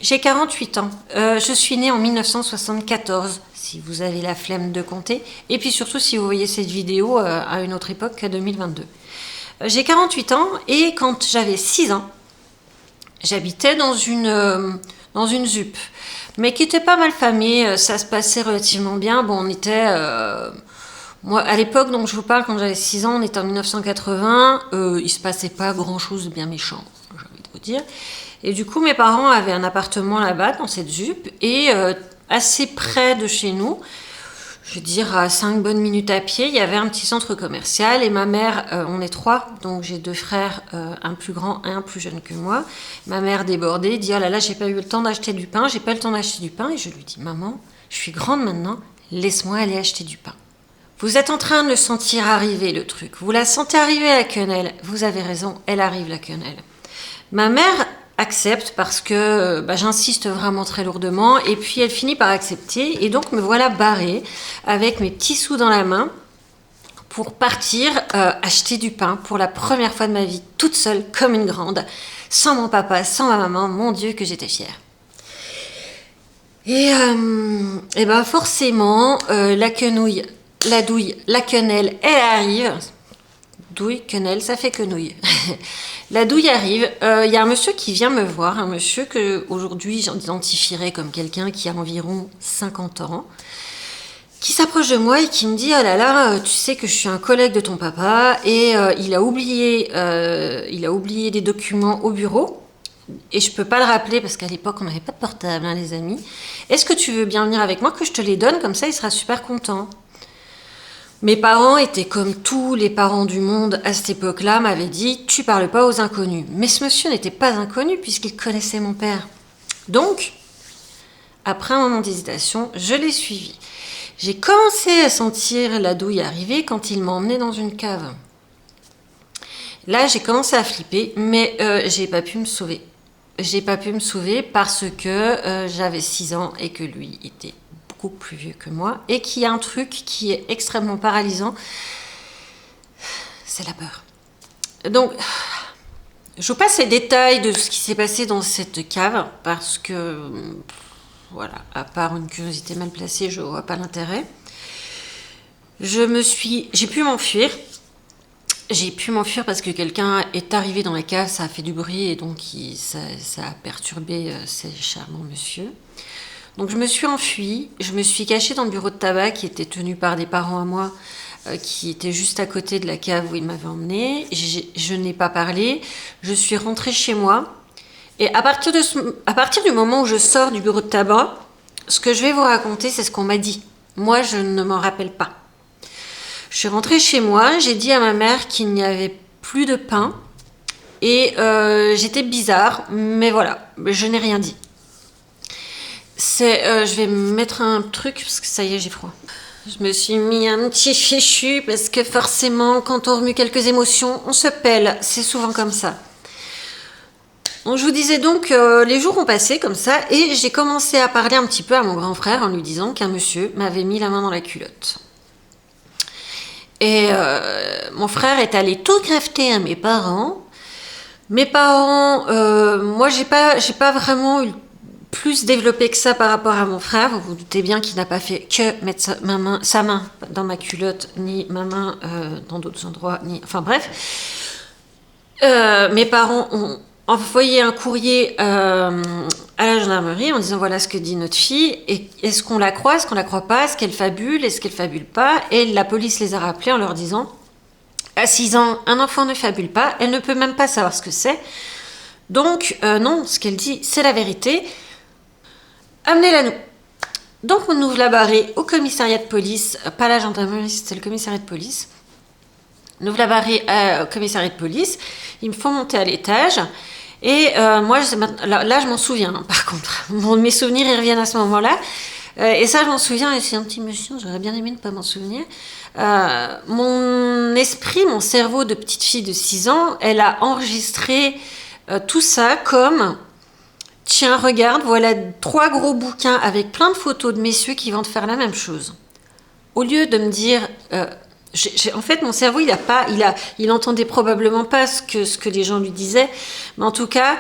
J'ai 48 ans. Je suis née en 1974, si vous avez la flemme de compter. Et puis surtout, si vous voyez cette vidéo à une autre époque qu'à 2022. J'ai 48 ans et quand j'avais 6 ans, j'habitais dans une ZUP, mais qui était pas mal famée. Ça se passait relativement bien. Bon, on était... moi, à l'époque dont je vous parle, quand j'avais 6 ans, on était en 1980. Il se passait pas grand-chose de bien méchant, j'ai envie de vous dire. Et du coup, mes parents avaient un appartement là-bas, dans cette ZUP, et assez près de chez nous, je veux dire à 5 bonnes minutes à pied, il y avait un petit centre commercial. Et ma mère, on est 3, donc j'ai 2 frères, un plus grand et un plus jeune que moi. Ma mère débordée, dit « Oh là là, j'ai pas eu le temps d'acheter du pain, j'ai pas eu le temps d'acheter du pain. » Et je lui dis « Maman, je suis grande maintenant, laisse-moi aller acheter du pain. » Vous êtes en train de le sentir arriver, le truc. Vous la sentez arriver, la quenelle. Vous avez raison, elle arrive, la quenelle. Ma mère accepte parce que j'insiste vraiment très lourdement, et puis elle finit par accepter, et donc me voilà barrée avec mes petits sous dans la main pour partir acheter du pain pour la première fois de ma vie, toute seule comme une grande, sans mon papa, sans ma maman. Mon Dieu que j'étais fière. Et forcément la quenouille, la douille, la quenelle, elle arrive. Douille, quenelle, ça fait quenouille. La douille arrive. Y a un monsieur qui vient me voir, un monsieur que aujourd'hui j'identifierais comme quelqu'un qui a environ 50 ans, qui s'approche de moi et qui me dit « Oh là là, tu sais que je suis un collègue de ton papa et il a oublié des documents au bureau et je peux pas le rappeler parce qu'à l'époque on n'avait pas de portable, hein, les amis. Est-ce que tu veux bien venir avec moi que je te les donne, comme ça il sera super content ?» Mes parents étaient comme tous les parents du monde à cette époque-là, m'avaient dit « Tu parles pas aux inconnus ». Mais ce monsieur n'était pas inconnu puisqu'il connaissait mon père. Donc, après un moment d'hésitation, je l'ai suivi. J'ai commencé à sentir la douille arriver quand il m'a emmenée dans une cave. Là, j'ai commencé à flipper, mais j'ai pas pu me sauver. J'ai pas pu me sauver parce que j'avais 6 ans et que lui était beaucoup plus vieux que moi, et qu'il y a un truc qui est extrêmement paralysant, c'est la peur. Donc, je vous passe les détails de ce qui s'est passé dans cette cave, parce que, voilà, à part une curiosité mal placée, je vois pas l'intérêt. J'ai pu m'enfuir. J'ai pu m'enfuir parce que quelqu'un est arrivé dans la cave, ça a fait du bruit, et donc ça a perturbé ces charmants monsieur. Donc je me suis enfuie, je me suis cachée dans le bureau de tabac qui était tenu par des parents à moi, qui était juste à côté de la cave où ils m'avaient emmenée. Je n'ai pas parlé, je suis rentrée chez moi. Et à partir du moment où je sors du bureau de tabac, ce que je vais vous raconter, c'est ce qu'on m'a dit. Moi, je ne m'en rappelle pas. Je suis rentrée chez moi, j'ai dit à ma mère qu'il n'y avait plus de pain. Et j'étais bizarre, mais voilà, je n'ai rien dit. Je vais me mettre un truc parce que ça y est, j'ai froid. Je me suis mis un petit fichu parce que forcément, quand on remue quelques émotions, on se pèle. C'est souvent comme ça. Donc, je vous disais donc, les jours ont passé comme ça et j'ai commencé à parler un petit peu à mon grand frère en lui disant qu'un monsieur m'avait mis la main dans la culotte. Et mon frère est allé tout grefter à mes parents. Mes parents, moi, j'ai pas vraiment eu plus développé que ça par rapport à mon frère. Vous vous doutez bien qu'il n'a pas fait que mettre sa main dans ma culotte, ni ma main dans d'autres endroits, enfin bref. Mes parents ont envoyé un courrier à la gendarmerie en disant voilà ce que dit notre fille, et est-ce qu'on la croit, est-ce qu'on la croit pas, est-ce qu'elle fabule pas, et la police les a rappelés en leur disant à 6 ans, un enfant ne fabule pas, elle ne peut même pas savoir ce que c'est, donc non, ce qu'elle dit c'est la vérité. Amenez-la nous. Donc on ouvre la barrée au commissariat de police, pas la gendarmerie, c'était le commissariat de police. On ouvre la barrée au commissariat de police, ils me font monter à l'étage, et moi, là je m'en souviens, hein, par contre. Mes souvenirs, ils reviennent à ce moment-là, et ça je m'en souviens, et c'est un petit monsieur, j'aurais bien aimé ne pas m'en souvenir. Mon esprit, mon cerveau de petite fille de 6 ans, elle a enregistré tout ça comme... Tiens, regarde, voilà 3 gros bouquins avec plein de photos de messieurs qui vont te faire la même chose. Au lieu de me dire... en fait, mon cerveau, il entendait probablement pas ce que les gens lui disaient. Mais en tout cas,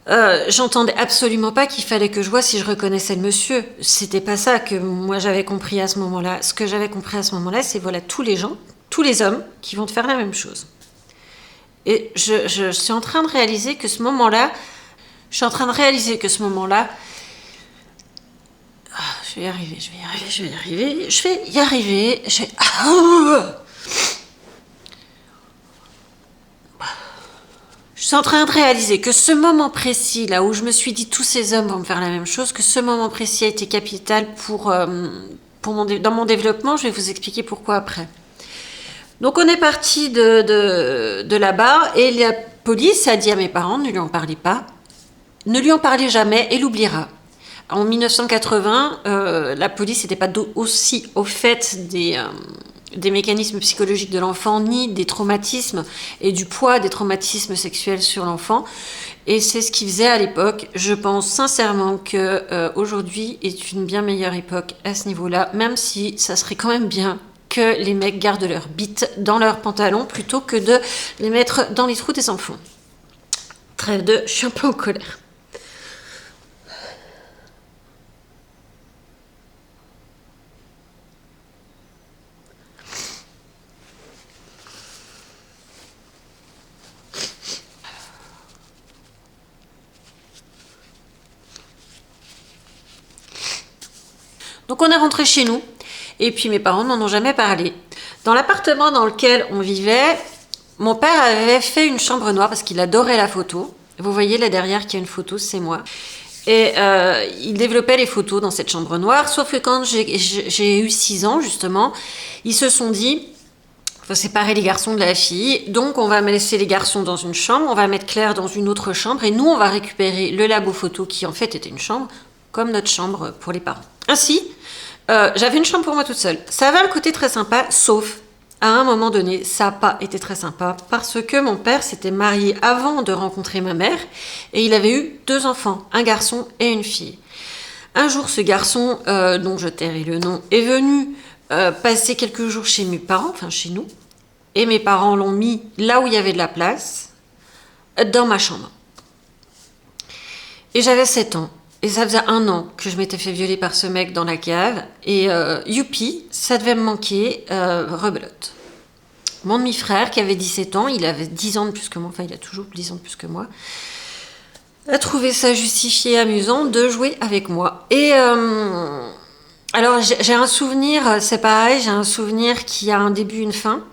J'entendais absolument pas qu'il fallait que je voie si je reconnaissais le monsieur. C'était pas ça que moi j'avais compris à ce moment-là. Ce que j'avais compris à ce moment-là, c'est voilà tous les gens, tous les hommes qui vont te faire la même chose. Et je suis en train de réaliser que ce moment-là, je vais y arriver, je vais y arriver. Je suis en train de réaliser que ce moment précis, là où je me suis dit tous ces hommes vont me faire la même chose, que ce moment précis a été capital dans mon développement. Je vais vous expliquer pourquoi après. Donc on est parti de là-bas et la police a dit à mes parents, ne lui en parlez pas, ne lui en parlez jamais et l'oubliera. En 1980, la police n'était pas aussi au fait des mécanismes psychologiques de l'enfant, ni des traumatismes et du poids des traumatismes sexuels sur l'enfant. Et c'est ce qu'ils faisaient à l'époque. Je pense sincèrement qu'aujourd'hui est une bien meilleure époque à ce niveau-là, même si ça serait quand même bien que les mecs gardent leurs bites dans leurs pantalons plutôt que de les mettre dans les trous des enfants. Trêve de, je suis un peu en colère. Donc on est rentré chez nous, et puis mes parents n'en ont jamais parlé. Dans l'appartement dans lequel on vivait, mon père avait fait une chambre noire parce qu'il adorait la photo. Vous voyez là derrière qu'il y a une photo, c'est moi. Et il développait les photos dans cette chambre noire, sauf que quand j'ai eu 6 ans justement, ils se sont dit, il faut séparer les garçons de la fille, donc on va laisser les garçons dans une chambre, on va mettre Claire dans une autre chambre, et nous on va récupérer le labo photo qui en fait était une chambre, comme notre chambre pour les parents. Ainsi, j'avais une chambre pour moi toute seule. Ça avait un côté très sympa, sauf à un moment donné, ça n'a pas été très sympa parce que mon père s'était marié avant de rencontrer ma mère et il avait eu 2 enfants, un garçon et une fille. Un jour, ce garçon, dont je tairai le nom, est venu passer quelques jours chez mes parents, enfin chez nous, et mes parents l'ont mis là où il y avait de la place, dans ma chambre. Et j'avais 7 ans. Et ça faisait 1 an que je m'étais fait violer par ce mec dans la cave. Et youpi, ça devait me manquer, rebelote. Mon demi-frère, qui avait 17 ans, il avait 10 ans de plus que moi, enfin il a toujours 10 ans de plus que moi, a trouvé ça justifié et amusant de jouer avec moi. Et alors j'ai un souvenir, c'est pareil, j'ai un souvenir qui a un début, une fin,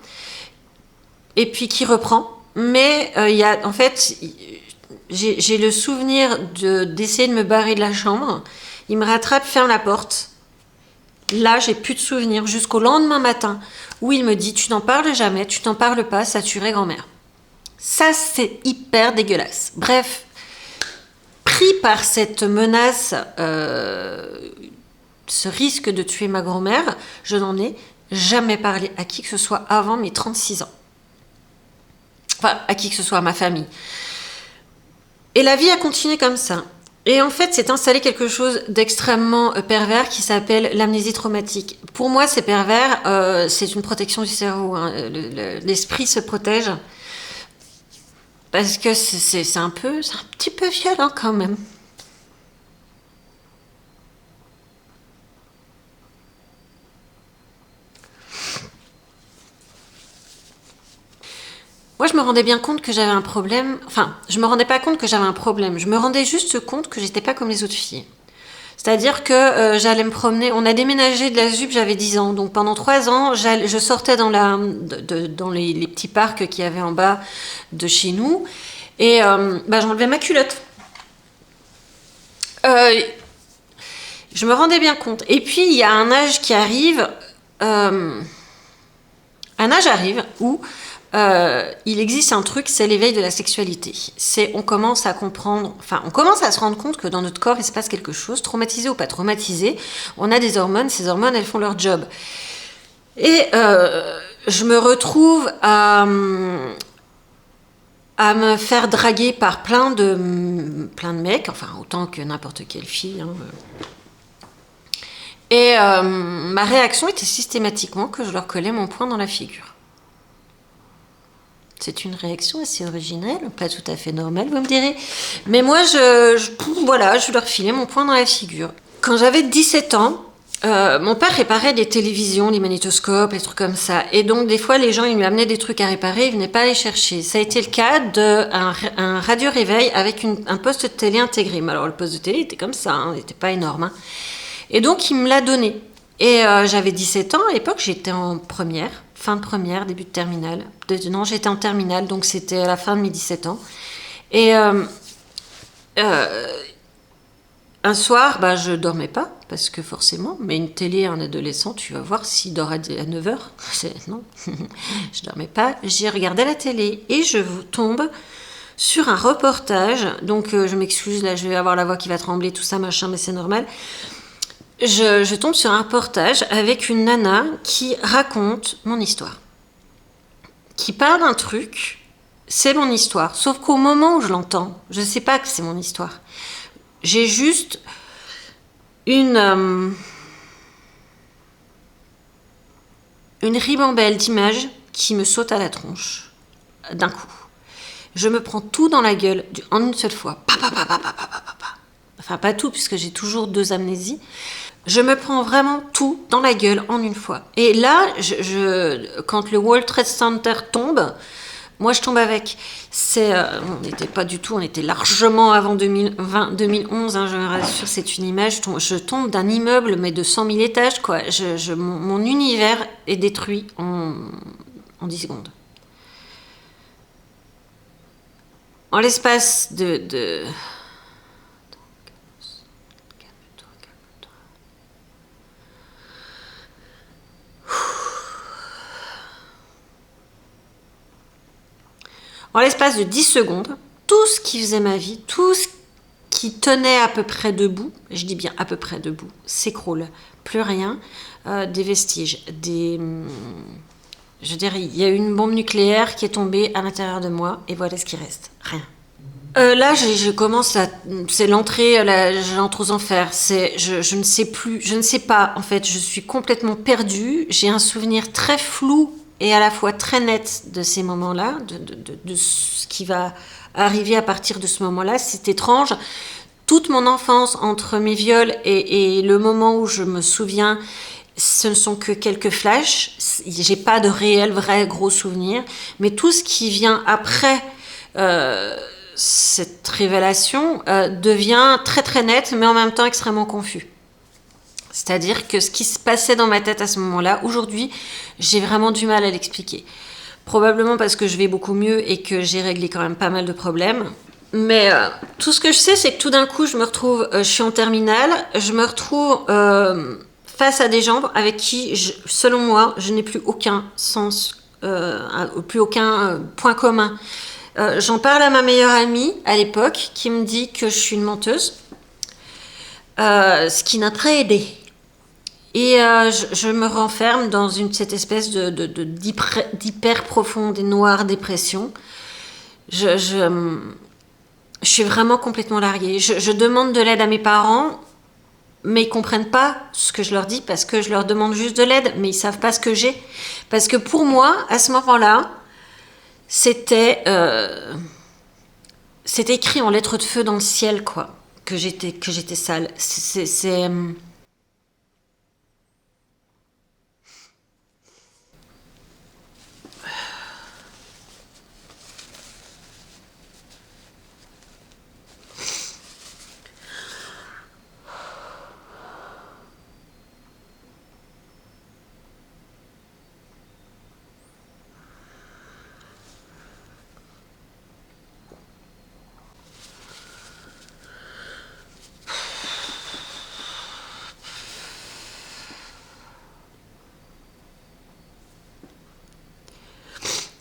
et puis qui reprend. Mais il y a, en fait... J'ai le souvenir d'essayer de me barrer de la chambre. Il me rattrape, ferme la porte. Là, j'ai plus de souvenirs jusqu'au lendemain matin où il me dit « Tu n'en parles jamais, tu n'en parles pas, ça tuerait grand-mère. » Ça, c'est hyper dégueulasse. Bref, pris par cette menace, ce risque de tuer ma grand-mère, je n'en ai jamais parlé à qui que ce soit avant mes 36 ans. Enfin, à qui que ce soit, à ma famille. Et la vie a continué comme ça. Et en fait, s'est installé quelque chose d'extrêmement pervers qui s'appelle l'amnésie traumatique. Pour moi, c'est pervers, c'est une protection du cerveau. Hein. L'esprit se protège parce que c'est un petit peu violent quand même. Moi, je me rendais bien compte que j'avais un problème. Enfin, je me rendais pas compte que j'avais un problème. Je me rendais juste compte que j'étais pas comme les autres filles. C'est-à-dire que j'allais me promener. On a déménagé de la ZUP, j'avais 10 ans. Donc pendant 3 ans, je sortais dans les petits parcs qu'il y avait en bas de chez nous. Et j'enlevais ma culotte. Je me rendais bien compte. Et puis, il y a un âge qui arrive. Un âge arrive où... il existe un truc, c'est l'éveil de la sexualité. On commence à comprendre, on commence à se rendre compte que dans notre corps, il se passe quelque chose, traumatisé ou pas traumatisé. On a des hormones, ces hormones, elles font leur job. Et je me retrouve à me faire draguer par plein de mecs, enfin autant que n'importe quelle fille. Hein. Et ma réaction était systématiquement que je leur collais mon poing dans la figure. C'est une réaction assez originelle, pas tout à fait normale, vous me direz. Mais moi, voilà, je leur filais mon poing dans la figure. Quand j'avais 17 ans, mon père réparait des télévisions, les magnétoscopes, les trucs comme ça. Et donc, des fois, les gens, ils lui amenaient des trucs à réparer, ils venaient pas les chercher. Ça a été le cas d'un radio-réveil avec un poste de télé intégré. Mais alors, le poste de télé était comme ça, il n'était pas énorme. Et donc, il me l'a donné. Et j'avais 17 ans, à l'époque, j'étais en première, fin de première, début de terminale. Non, j'étais en terminale, donc c'était à la fin de mes 17 ans. Et un soir, je dormais pas, parce que forcément, mais une télé, un adolescent, tu vas voir s'il dort à 9h. Non, je dormais pas. J'ai regardé la télé et je tombe sur un reportage. Donc, je m'excuse, là, je vais avoir la voix qui va trembler, tout ça, machin, mais c'est normal. Je tombe sur un reportage avec une nana qui raconte mon histoire. Qui parle d'un truc, c'est mon histoire. Sauf qu'au moment où je l'entends, je ne sais pas que c'est mon histoire. J'ai juste une ribambelle d'images qui me saute à la tronche d'un coup. Je me prends tout dans la gueule en une seule fois. Enfin, pas tout, puisque j'ai toujours 2 amnésies. Je me prends vraiment tout dans la gueule en une fois. Et là, quand le World Trade Center tombe, moi je tombe avec. On n'était pas du tout, on était largement avant 2011, je me rassure, c'est une image. Je tombe d'un immeuble, mais de 100 000 étages, quoi. Mon univers est détruit en 10 secondes. En l'espace de En l'espace de 10 secondes, tout ce qui faisait ma vie, tout ce qui tenait à peu près debout, je dis bien à peu près debout, s'écroule. Plus rien, des vestiges, je dirais, il y a eu une bombe nucléaire qui est tombée à l'intérieur de moi, et voilà ce qui reste, rien. Là, je commence c'est l'entrée, j'entre aux enfers. Je ne sais plus, je ne sais pas. En fait, je suis complètement perdue. J'ai un souvenir très flou et à la fois très net de ces moments-là, de ce qui va arriver à partir de ce moment-là. C'est étrange. Toute mon enfance, entre mes viols et le moment où je me souviens, ce ne sont que quelques flashs. J'ai pas de réels, vrais, gros souvenirs. Mais tout ce qui vient après cette révélation devient très très net, mais en même temps extrêmement confus. C'est-à-dire que ce qui se passait dans ma tête à ce moment-là, aujourd'hui, j'ai vraiment du mal à l'expliquer. Probablement parce que je vais beaucoup mieux et que j'ai réglé quand même pas mal de problèmes. Mais tout ce que je sais, c'est que tout d'un coup, je me retrouve, je suis en terminale, je me retrouve face à des gens avec qui, selon moi, je n'ai plus aucun sens, plus aucun point commun. J'en parle à ma meilleure amie à l'époque, qui me dit que je suis une menteuse, ce qui n'a pas aidé. Et je me renferme dans cette espèce d'hyper profonde et noire dépression. Je suis vraiment complètement larguée. Je demande de l'aide à mes parents, mais ils comprennent pas ce que je leur dis parce que je leur demande juste de l'aide, mais ils savent pas ce que j'ai. Parce que pour moi, à ce moment-là, c'était écrit en lettres de feu dans le ciel, quoi, que j'étais sale.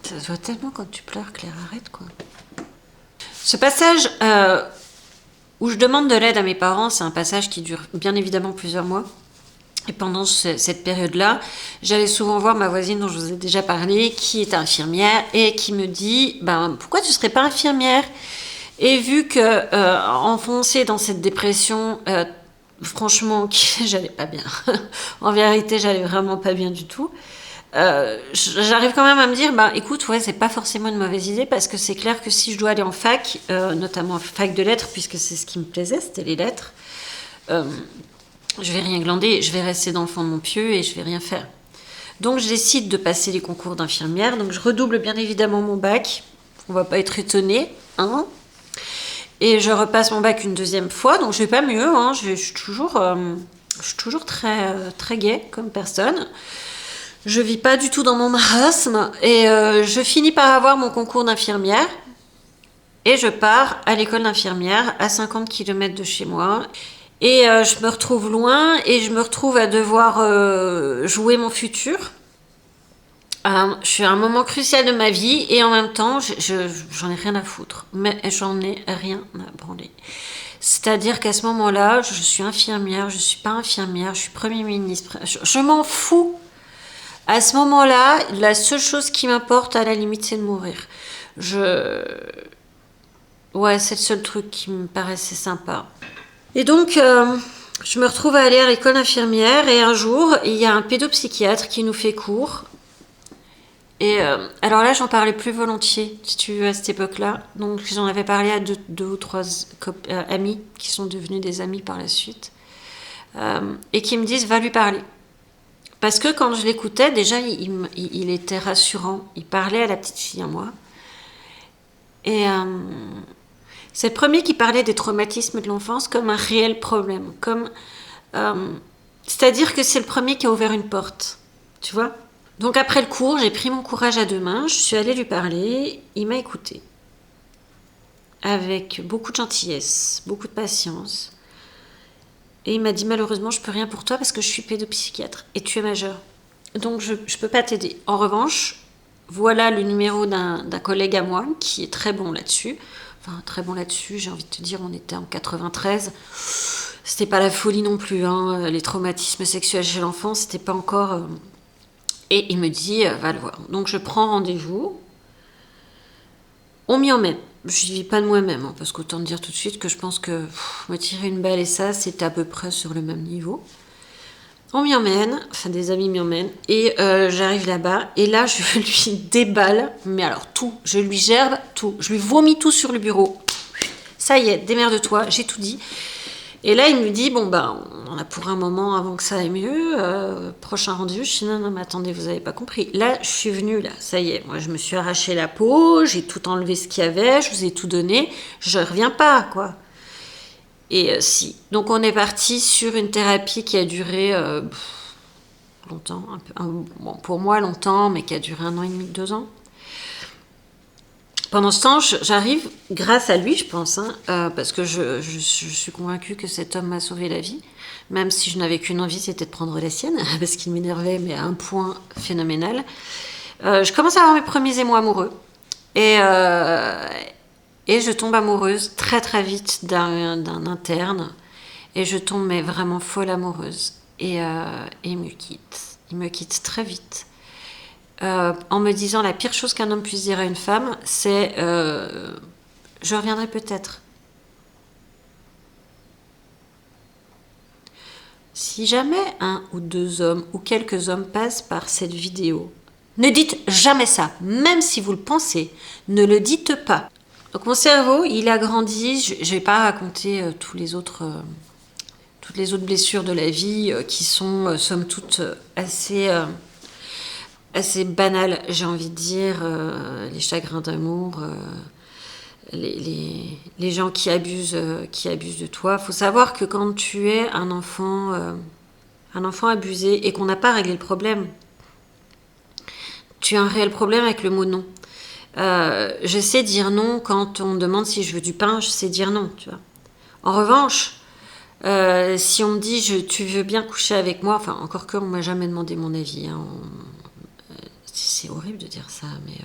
Ça se voit tellement quand tu pleures, Claire, arrête, quoi. Ce passage où je demande de l'aide à mes parents, c'est un passage qui dure bien évidemment plusieurs mois. Et pendant cette période-là, j'allais souvent voir ma voisine dont je vous ai déjà parlé, qui est infirmière et qui me dit « Pourquoi tu ne serais pas infirmière ?» Et vu que enfoncée dans cette dépression, franchement, j'allais pas bien. En vérité, j'allais vraiment pas bien du tout. j'arrive quand même à me dire, bah écoute, ouais, c'est pas forcément une mauvaise idée, parce que c'est clair que si je dois aller en fac, notamment en fac de lettres, puisque c'est ce qui me plaisait, c'était les lettres, je vais rien glander, je vais rester dans le fond de mon pieu et je vais rien faire. Donc je décide de passer les concours d'infirmière, donc je redouble bien évidemment mon bac, on va pas être étonné, hein. Et je repasse mon bac une deuxième fois, donc je vais pas mieux, hein, je suis toujours très, très gaie comme personne. Je vis pas du tout dans mon marasme et je finis par avoir mon concours d'infirmière et je pars à l'école d'infirmière à 50 km de chez moi. Et je me retrouve loin et je me retrouve à devoir jouer mon futur. Je suis à un moment crucial de ma vie et en même temps, j'en ai rien à foutre. Mais j'en ai rien à branler. C'est-à-dire qu'à ce moment-là, je suis infirmière, je suis pas infirmière, je suis Premier ministre. Je m'en fous. À ce moment-là, la seule chose qui m'importe, à la limite, c'est de mourir. Ouais, c'est le seul truc qui me paraissait sympa. Et donc, je me retrouve à aller à l'école infirmière et un jour, il y a un pédopsychiatre qui nous fait cours. Et alors là, j'en parlais plus volontiers, si tu veux, à cette époque-là. Donc, j'en avais parlé à deux ou trois amis qui sont devenus des amis par la suite. Et qui me disent, va lui parler. Parce que quand je l'écoutais, déjà, il était rassurant. Il parlait à la petite fille en moi. Et c'est le premier qui parlait des traumatismes de l'enfance comme un réel problème. C'est-à-dire que c'est le premier qui a ouvert une porte. Tu vois ? Donc après le cours, j'ai pris mon courage à deux mains. Je suis allée lui parler. Il m'a écoutée. Avec beaucoup de gentillesse, beaucoup de patience. Et il m'a dit, malheureusement, je peux rien pour toi parce que je suis pédopsychiatre et tu es majeur. Donc, je peux pas t'aider. En revanche, voilà le numéro d'un collègue à moi qui est très bon là-dessus. Enfin, très bon là-dessus, j'ai envie de te dire, on était en 93. C'était pas la folie non plus, hein. Les traumatismes sexuels chez l'enfant, c'était pas encore... Et il me dit, va le voir. Donc, je prends rendez-vous. On m'y emmène. Je ne vis pas de moi-même, hein, parce qu'autant dire tout de suite que je pense que me tirer une balle et ça, c'était à peu près sur le même niveau. On m'y emmène, enfin des amis m'y emmènent, et j'arrive là-bas, et là je lui déballe, mais alors tout, je lui gerbe tout, je lui vomis tout sur le bureau. Ça y est, démerde-toi, j'ai tout dit. Et là il me dit, bon ben, on en a pour un moment avant que ça aille mieux, prochain rendez-vous. Je dis, non, mais attendez, vous avez pas compris. Là, je suis venue, là, ça y est, moi je me suis arraché la peau, j'ai tout enlevé ce qu'il y avait, je vous ai tout donné, je reviens pas, quoi. Et si. Donc on est parti sur une thérapie qui a duré longtemps, bon, pour moi longtemps, mais qui a duré 1 an et demi, 2 ans. Pendant ce temps, j'arrive, grâce à lui, je pense, hein, parce que je suis convaincue que cet homme m'a sauvé la vie, même si je n'avais qu'une envie, c'était de prendre la sienne, parce qu'il m'énervait, mais à un point phénoménal. Je commence à avoir mes premiers émois amoureux, et je tombe amoureuse très très vite d'un interne, et je tombe mais vraiment folle amoureuse, et il me quitte. Il me quitte très vite. En me disant la pire chose qu'un homme puisse dire à une femme, c'est je reviendrai peut-être. Si jamais un ou deux hommes ou quelques hommes passent par cette vidéo, ne dites jamais ça, même si vous le pensez, ne le dites pas. Donc mon cerveau, il a grandi, je ne vais pas raconter toutes les autres blessures de la vie qui sont, somme toute, assez banal, j'ai envie de dire, les chagrins d'amour, les gens qui abusent de toi. Il faut savoir que quand tu es un enfant abusé et qu'on n'a pas réglé le problème, tu as un réel problème avec le mot non. Je sais dire non quand on me demande si je veux du pain, je sais dire non, tu vois. En revanche, si on me dit tu veux bien coucher avec moi, enfin encore que on m'a jamais demandé mon avis, hein, c'est horrible de dire ça, mais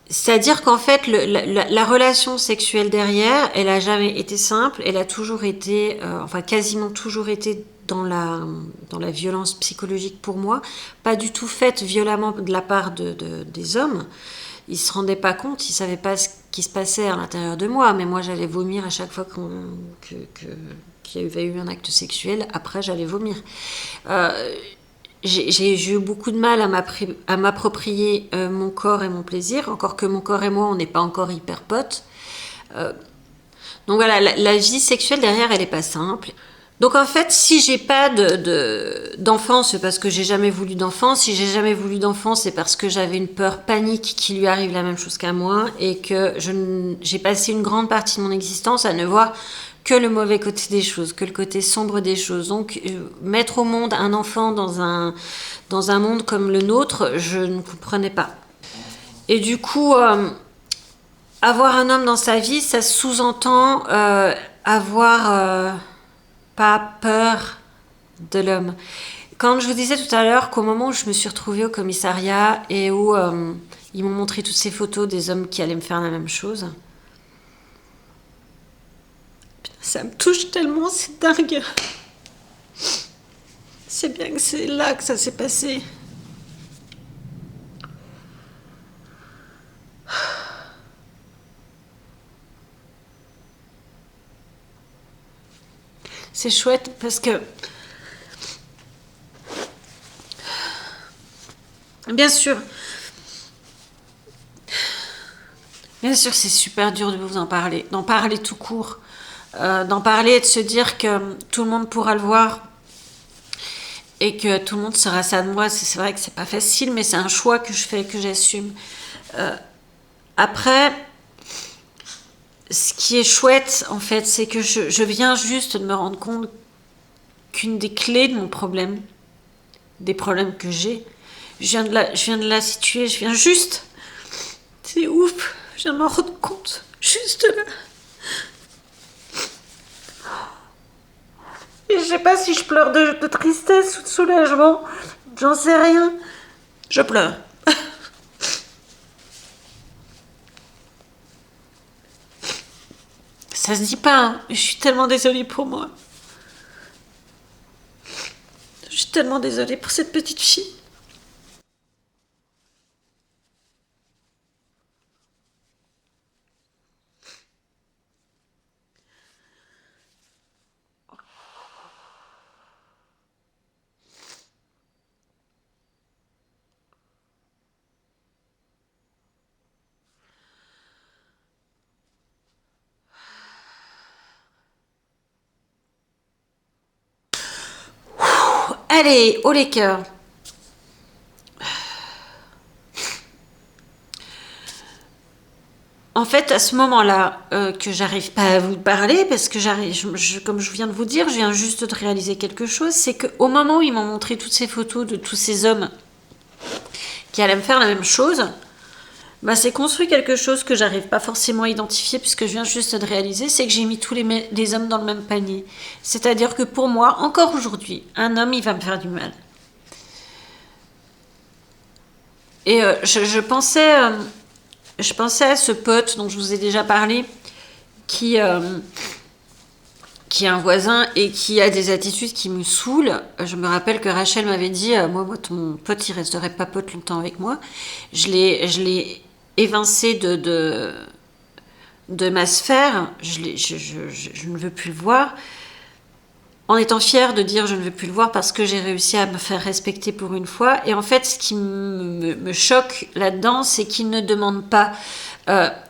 c'est-à-dire qu'en fait la relation sexuelle derrière, elle a jamais été simple, elle a toujours été, enfin quasiment toujours été dans la violence psychologique pour moi, pas du tout faite violemment de la part des hommes. Ils se rendaient pas compte, ils savaient pas ce qui se passait à l'intérieur de moi, mais moi j'allais vomir à chaque fois qu'il y avait eu un acte sexuel. Après j'allais vomir. J'ai eu beaucoup de mal à m'approprier mon corps et mon plaisir, encore que mon corps et moi, on n'est pas encore hyper potes. Donc voilà, la vie sexuelle derrière, elle n'est pas simple. Donc en fait, si j'ai pas d'enfant, c'est parce que j'ai jamais voulu d'enfant. Si j'ai jamais voulu d'enfant, c'est parce que j'avais une peur panique qu'il lui arrive la même chose qu'à moi et que j'ai passé une grande partie de mon existence à ne voir que le mauvais côté des choses, que le côté sombre des choses. Donc mettre au monde un enfant dans un monde comme le nôtre, je ne comprenais pas. Et du coup, avoir un homme dans sa vie, ça sous-entend avoir pas peur de l'homme. Quand je vous disais tout à l'heure qu'au moment où je me suis retrouvée au commissariat et où ils m'ont montré toutes ces photos des hommes qui allaient me faire la même chose, ça me touche tellement, c'est dingue. C'est bien que c'est là que ça s'est passé. C'est chouette parce que, bien sûr, c'est super dur de vous en parler, d'en parler tout court, d'en parler et de se dire que tout le monde pourra le voir et que tout le monde sera ça de moi. C'est vrai que c'est pas facile, mais c'est un choix que je fais, que j'assume. Après, ce qui est chouette, en fait, c'est que je viens juste de me rendre compte qu'une des clés de mon problème, des problèmes que j'ai, je viens de la situer, je viens juste. C'est ouf, je viens de m'en rendre compte, juste là. Et je sais pas si je pleure de tristesse ou de soulagement, j'en sais rien. Je pleure. Ça se dit pas, hein. Je suis tellement désolée pour moi. Je suis tellement désolée pour cette petite fille. Allez, haut les cœurs. En fait, à ce moment-là, que j'arrive pas à vous parler, parce que comme je viens de vous dire, je viens juste de réaliser quelque chose, c'est qu'au moment où ils m'ont montré toutes ces photos de tous ces hommes qui allaient me faire la même chose, bah, c'est construit quelque chose que j'arrive pas forcément à identifier, puisque je viens juste de réaliser, c'est que j'ai mis tous les hommes dans le même panier. C'est-à-dire que pour moi, encore aujourd'hui, un homme, il va me faire du mal. Et je pensais à ce pote dont je vous ai déjà parlé, qui est un voisin et qui a des attitudes qui me saoulent. Je me rappelle que Rachel m'avait dit, moi, ton pote, il resterait pas pote longtemps avec moi. Je l'ai évincé de ma sphère. Je ne veux plus le voir. En étant fière de dire je ne veux plus le voir parce que j'ai réussi à me faire respecter pour une fois. Et en fait, ce qui me choque là-dedans, c'est qu'il ne demande pas...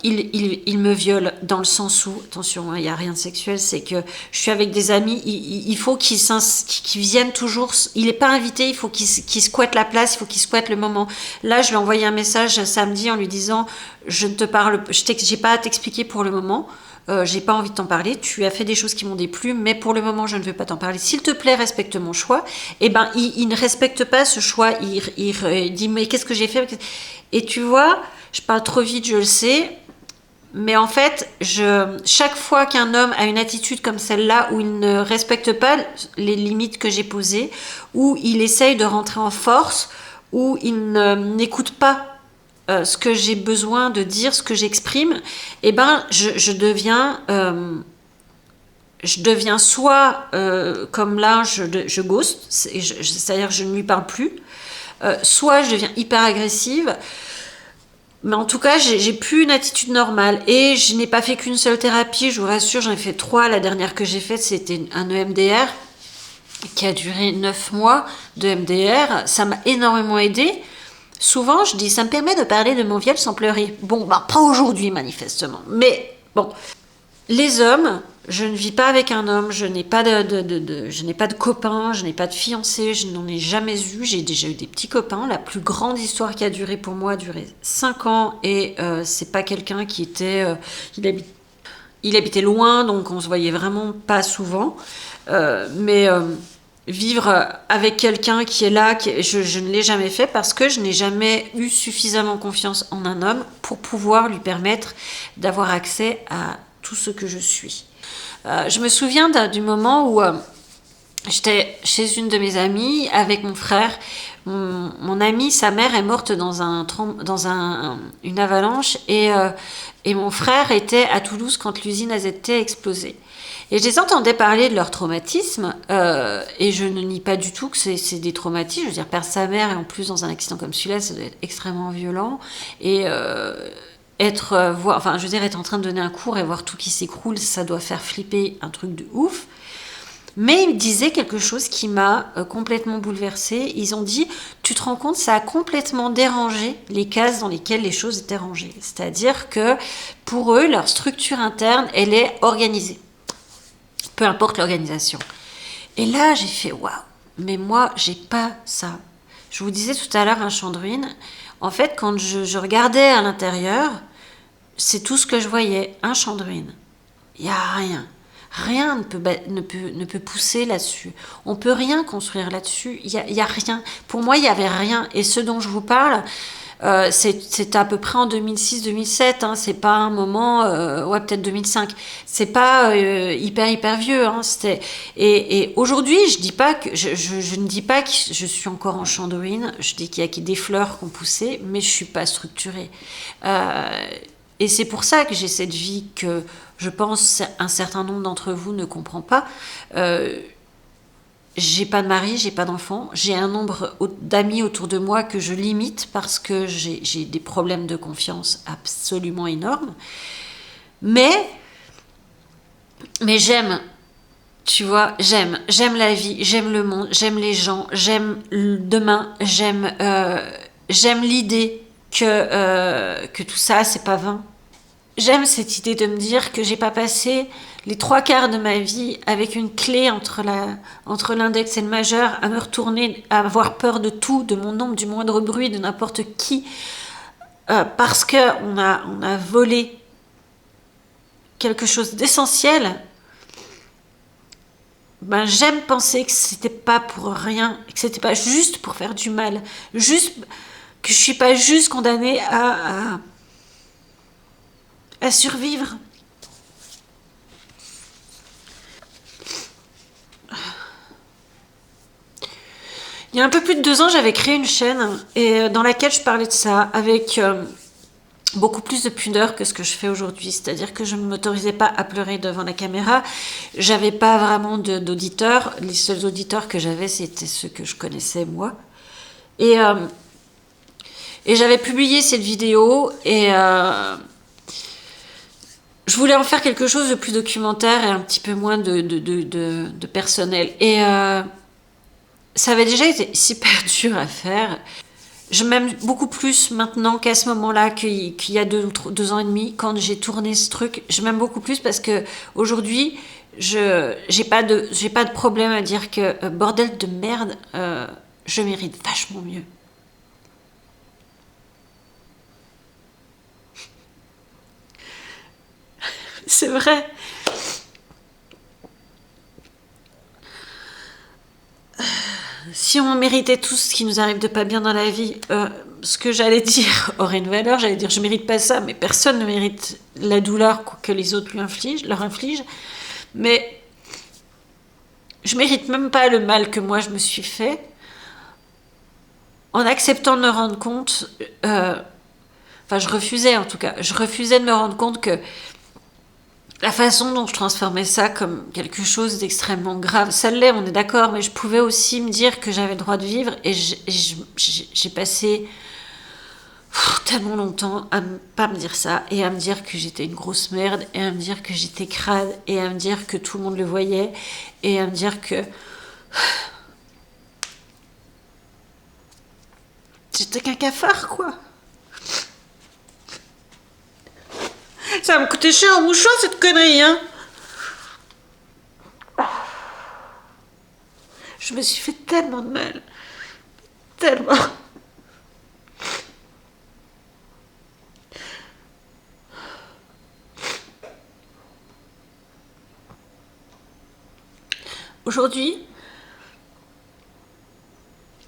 il me viole dans le sens où, attention, il n'y a rien de sexuel, c'est que je suis avec des amis, il faut qu'ils viennent toujours, il n'est pas invité, il faut qu'il squatte la place, il faut qu'il squatte le moment. Là, je lui ai envoyé un message samedi en lui disant, je ne te parle, j'ai pas à t'expliquer pour le moment, j'ai pas envie de t'en parler, tu as fait des choses qui m'ont déplu, mais pour le moment je ne veux pas t'en parler. S'il te plaît, respecte mon choix. Et ben il ne respecte pas ce choix, il dit mais qu'est-ce que j'ai fait? Et tu vois, je parle trop vite, je le sais, mais en fait, chaque fois qu'un homme a une attitude comme celle-là, où il ne respecte pas les limites que j'ai posées, où il essaye de rentrer en force, où il n'écoute pas ce que j'ai besoin de dire, ce que j'exprime, et ben je deviens soit comme là je ghost, c'est-à-dire je ne lui parle plus, soit je deviens hyper agressive, mais en tout cas j'ai plus une attitude normale. Et je n'ai pas fait qu'une seule thérapie, je vous rassure, j'en ai fait 3. La dernière que j'ai faite, c'était un EMDR. qui a duré 9 mois de MDR. Ça m'a énormément aidé. Souvent, je dis, ça me permet de parler de mon viol sans pleurer. Bon, bah, pas aujourd'hui, manifestement. Mais, bon. Les hommes, je ne vis pas avec un homme, je n'ai pas je n'ai pas de copain, je n'ai pas de fiancé, je n'en ai jamais eu. J'ai déjà eu des petits copains. La plus grande histoire qui a duré pour moi a duré 5 ans. Et c'est pas quelqu'un qui était... il habitait loin, donc on se voyait vraiment pas souvent. Mais vivre avec quelqu'un qui est là, je ne l'ai jamais fait parce que je n'ai jamais eu suffisamment confiance en un homme pour pouvoir lui permettre d'avoir accès à tout ce que je suis. Je me souviens du moment où j'étais chez une de mes amies avec mon frère. Mon amie, sa mère est morte dans une avalanche et mon frère était à Toulouse quand l'usine AZT a explosé. Et je les entendais parler de leur traumatisme et je ne nie pas du tout que c'est des traumatismes. Je veux dire, perdre sa mère et en plus dans un accident comme celui-là, ça doit être extrêmement violent. Et être en train de donner un cours et voir tout qui s'écroule, ça doit faire flipper un truc de ouf. Mais ils disaient quelque chose qui m'a complètement bouleversée. Ils ont dit, tu te rends compte, ça a complètement dérangé les cases dans lesquelles les choses étaient rangées. C'est-à-dire que pour eux, leur structure interne, elle est organisée. Peu importe l'organisation. Et là, j'ai fait, waouh, mais moi, j'ai pas ça. Je vous disais tout à l'heure un champ de ruines. En fait, quand je regardais à l'intérieur, c'est tout ce que je voyais, un champ de ruines. Il n'y a rien. Rien ne peut pousser là-dessus. On ne peut rien construire là-dessus. Il y a rien. Pour moi, il n'y avait rien. Et ce dont je vous parle, c'est à peu près en 2006-2007. Hein. C'est pas un moment... peut-être 2005. C'est pas hyper vieux. Hein. Et aujourd'hui, je ne dis pas que je suis encore en champ de ruines. Je dis qu'il y a des fleurs qui ont poussé, mais je ne suis pas structurée. Et c'est pour ça que j'ai cette vie que je pense un certain nombre d'entre vous ne comprend pas. J'ai pas de mari, j'ai pas d'enfant, j'ai un nombre d'amis autour de moi que je limite parce que j'ai des problèmes de confiance absolument énormes. Mais j'aime, tu vois, j'aime la vie, j'aime le monde, j'aime les gens, j'aime demain, j'aime l'idée que tout ça, c'est pas vain. J'aime cette idée de me dire que j'ai pas passé les 3/4 de ma vie avec une clé entre l'index et le majeur, à me retourner, à avoir peur de tout, de mon ombre, du moindre bruit, de n'importe qui, parce qu'on a volé quelque chose d'essentiel. Ben, j'aime penser que c'était pas pour rien, que c'était pas juste pour faire du mal, juste que je suis pas juste condamnée à survivre. Il y a un peu plus de 2 ans, j'avais créé une chaîne dans laquelle je parlais de ça avec beaucoup plus de pudeur que ce que je fais aujourd'hui. C'est-à-dire que je ne m'autorisais pas à pleurer devant la caméra. J'avais pas vraiment d'auditeurs. Les seuls auditeurs que j'avais, c'était ceux que je connaissais moi. Et j'avais publié cette vidéo et je voulais en faire quelque chose de plus documentaire et un petit peu moins de personnel. Et ça avait déjà été super dur à faire. Je m'aime beaucoup plus maintenant qu'à ce moment-là, qu'il y a 2 ans et demi, quand j'ai tourné ce truc. Je m'aime beaucoup plus parce que aujourd'hui, j'ai pas de problème à dire que bordel de merde, je mérite vachement mieux. C'est vrai. Si on méritait tout ce qui nous arrive de pas bien dans la vie, ce que j'allais dire aurait une valeur. J'allais dire je mérite pas ça, mais personne ne mérite la douleur que les autres leur infligent. Mais je mérite même pas le mal que moi je me suis fait. En acceptant de me rendre compte, je refusais en tout cas, de me rendre compte que la façon dont je transformais ça comme quelque chose d'extrêmement grave, ça l'est, on est d'accord, mais je pouvais aussi me dire que j'avais le droit de vivre et j'ai passé tellement longtemps à ne pas me dire ça et à me dire que j'étais une grosse merde et à me dire que j'étais crade et à me dire que tout le monde le voyait et à me dire que J'étais qu'un cafard, quoi. Ça va me coûter cher en mouchoir, cette connerie, hein. Je me suis fait tellement de mal. Tellement. Aujourd'hui,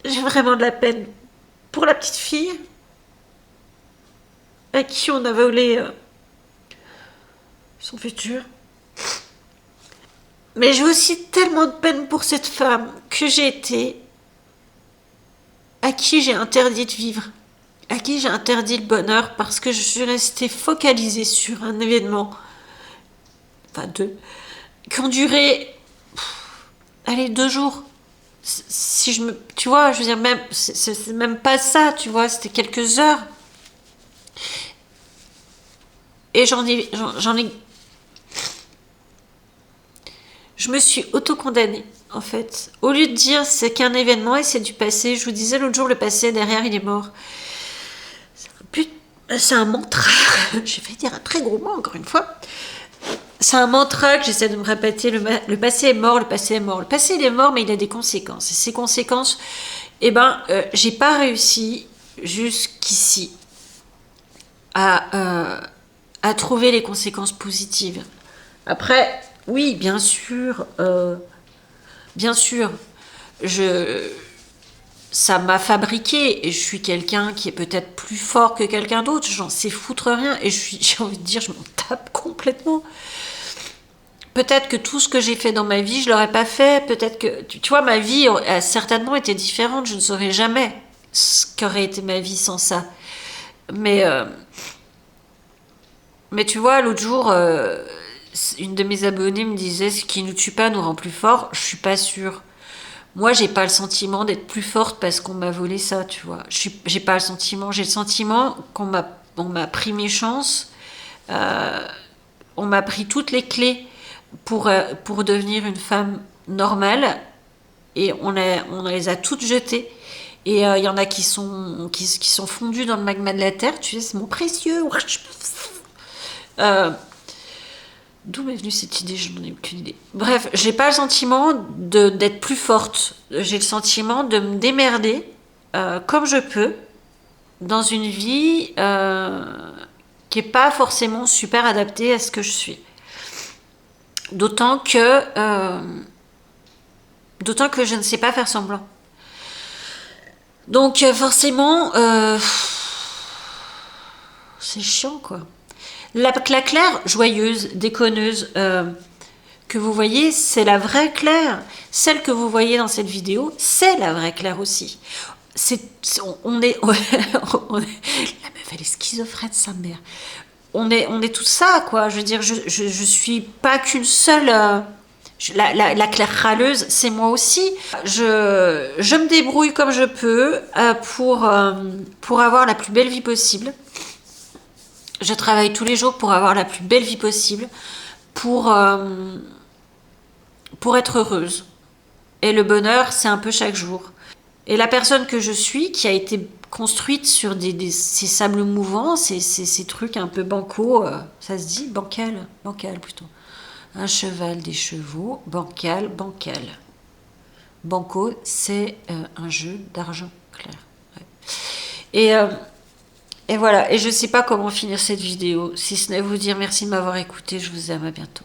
j'ai vraiment de la peine pour la petite fille à qui on a volé son futur. Mais j'ai aussi tellement de peine pour cette femme que j'ai été, à qui j'ai interdit de vivre, à qui j'ai interdit le bonheur parce que je suis restée focalisée sur un événement, enfin deux, qui ont duré, allez, 2 jours. Si je me, tu vois, je veux dire, même, c'est même pas ça, tu vois, c'était quelques heures. Et j'en ai, je me suis auto-condamnée, en fait. Au lieu de dire c'est qu'un événement et c'est du passé, je vous disais l'autre jour, le passé, derrière, il est mort. C'est un mantra. J'ai fait dire un très gros mot, encore une fois. C'est un mantra que j'essaie de me répéter. Le passé est mort, le passé est mort. Le passé, il est mort, mais il a des conséquences. Et ces conséquences, j'ai pas réussi jusqu'ici à trouver les conséquences positives. Après, oui, bien sûr, ça m'a fabriqué et je suis quelqu'un qui est peut-être plus fort que quelqu'un d'autre. J'en sais foutre rien et j'ai envie de dire, je m'en tape complètement. Peut-être que tout ce que j'ai fait dans ma vie, je l'aurais pas fait. Peut-être que, tu vois, ma vie a certainement été différente. Je ne saurais jamais ce qu'aurait été ma vie sans ça. Mais tu vois, l'autre jour, une de mes abonnées me disait ce qui nous tue pas nous rend plus forts. Je suis pas sûre. Moi, j'ai pas le sentiment d'être plus forte parce qu'on m'a volé ça, tu vois. J'ai pas le sentiment. J'ai le sentiment on m'a pris mes chances. On m'a pris toutes les clés pour devenir une femme normale. Et on les a toutes jetées. Et il y en a qui sont fondus dans le magma de la terre. Tu sais, c'est mon précieux. D'où m'est venue cette idée? Je n'en ai aucune idée. Bref, j'ai pas le sentiment d'être plus forte. J'ai le sentiment de me démerder comme je peux dans une vie qui est pas forcément super adaptée à ce que je suis. D'autant que je ne sais pas faire semblant. Donc forcément, c'est chiant, quoi. La Claire joyeuse, déconneuse que vous voyez, c'est la vraie Claire. Celle que vous voyez dans cette vidéo, c'est la vraie Claire aussi. La meuf, elle est schizophrène, sa mère. On est tout ça, quoi. Je veux dire, je suis pas qu'une seule. La Claire râleuse, c'est moi aussi. Je me débrouille comme je peux pour avoir la plus belle vie possible. Je travaille tous les jours pour avoir la plus belle vie possible, pour être heureuse. Et le bonheur, c'est un peu chaque jour. Et la personne que je suis, qui a été construite sur ces sables mouvants, ces trucs un peu bancaux, ça se dit bancal plutôt. Un cheval, des chevaux, bancal. Banco, c'est un jeu d'argent clair. Ouais. Et voilà, et je ne sais pas comment finir cette vidéo, si ce n'est vous dire merci de m'avoir écouté, je vous aime, à bientôt.